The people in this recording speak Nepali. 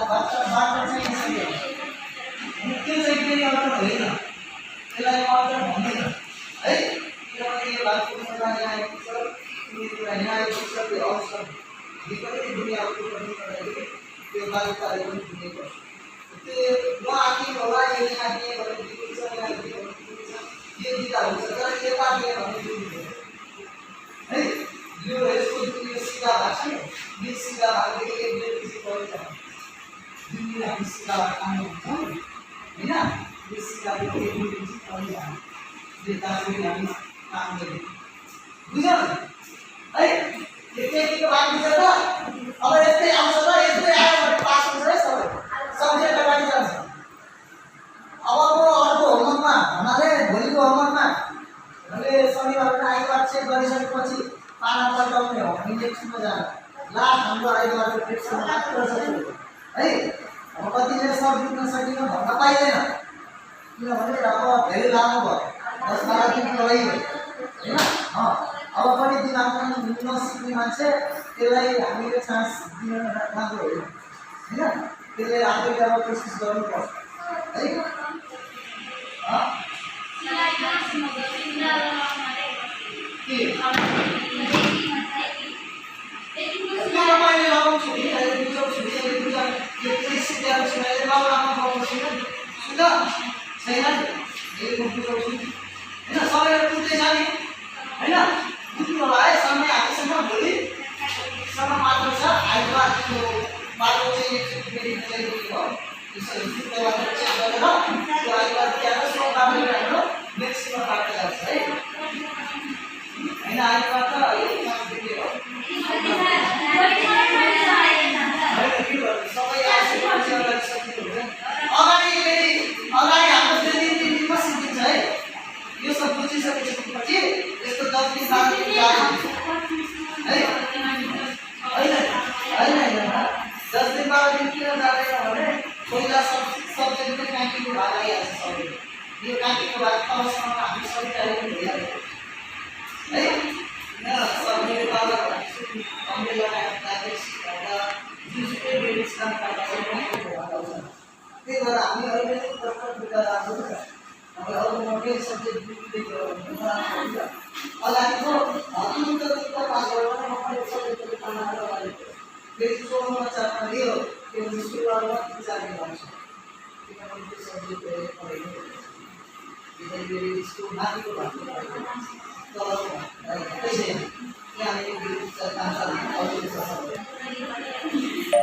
बाटो चाहिँ यसरी त्यो चाहिँ फेरि अर्थ होइन, त्यसलाई अर्थ भन्दैन है। किनभने यो भागको न्याय पुस्तक कुरा न्याय पुस्तक त्यो अवसर विपरीत दुनियाँको पनि तपाईँले त्यो बालुकाले पनि दिएको त्यो म आफै होला यदि आफै भनेर दिएको छ या यो दिँदा हुन्छ, तर यो पार्टीले भन्ने दिनु है। यो यसको जुन यो सिधा भाग छ नि, यो सिधा भागले एक दुई पर्छ जुन हामी सिधा भाग खानु हुन्छ होइन, यो सिधाले एक दुई पर्छ यो तासले हामी काम गर्छौँ, बुझ्यौ है। यतिको भाग बुझ्यो त। अब यस्तै आउँछ त, यस्तै आयो भने पास हुन्छ है सबै सब्जेक्ट अगाडि जान्छ। अबको अर्को होमवर्कमा भन्नाले भोलिको होमवर्कमा हामीले शनिबार आइतबार चेक गरिसकेपछि पाना पल्टाउने हो हामी नेक्स्टमा जानु ला हाम्रो आइतबारको टेक्स्टमा मात्र छ है। अब कतिले सब बुझ्न सकिन भन्न पाइँदैन, किनभने अब धेरै लामो भयो, 10-12 दिनको लागि होइन। अब पनि दिमागमा नसिक्ने मान्छे त्यसलाई हामीले चान्स दिन राम्रो होइन होइन, त्यसले आफै गरेर कोसिस गर्नुपर्छ है। मैले लगाउँछु नि अहिले बुझाउँछु नि, अहिले बुझाउ यो चाहिँ सिकाएको छु मैले लगाउन पाउँछु सुन छैन यही म बुझाउँछु होइन। सबैले बुझ्दैछ नि होइन, बुझ्नु होला है। समय हामीसँग भोलिसम्म मात्र छ। आइतबारको बाटो चाहिँ एकचोटि फेरि बुझाइदिनु भयो, त्यसरी त्यसलाई चेक गरेर त्यो आइतबार त्यहाँ सोमबारले हाम्रो नेक्स्टमा बाटो जान्छ है होइन। आइतबार त यो काम दिने हो सबै आइसकेपछि अगाडि सकिनु हुन्छ। अगाडि हाम्रो फेरि 3 दिनमा सिकिन्छ है। यो सब बुझिसकेपछि यस्तो 10 दिन बाद है होइन 10 दिन 12 दिन किन जाँदैन भने पहिला सब्जेक्ट पनि काकीको भाग आइहाल्छ सबै। यो काकीको भाग तलसम्म हामी सबै तयारी भइहाल्छ है। सबैले तल हामीले लगाएको डाइरेक्ट सिकाउँदा जुनसुकै बेसिस काम पाउँछ। त्यही भएर हामी अहिले प्रश्न बुझ्दा राम्रो छ। अब अरू मोटे सब्जेक्ट बुझ्दैको अगाडिको तुरुन्त पास गरेर म पनि सब्जेक्टको पाना लगाएको फेरि 16 बच्चामा लियो त्यो स्कुलमा विचार गर्छ, किनभने त्यो सब्जेक्ट पढेको फेरि स्कुल माथिको भागको तल त्यसै यहाँनिर काम चालु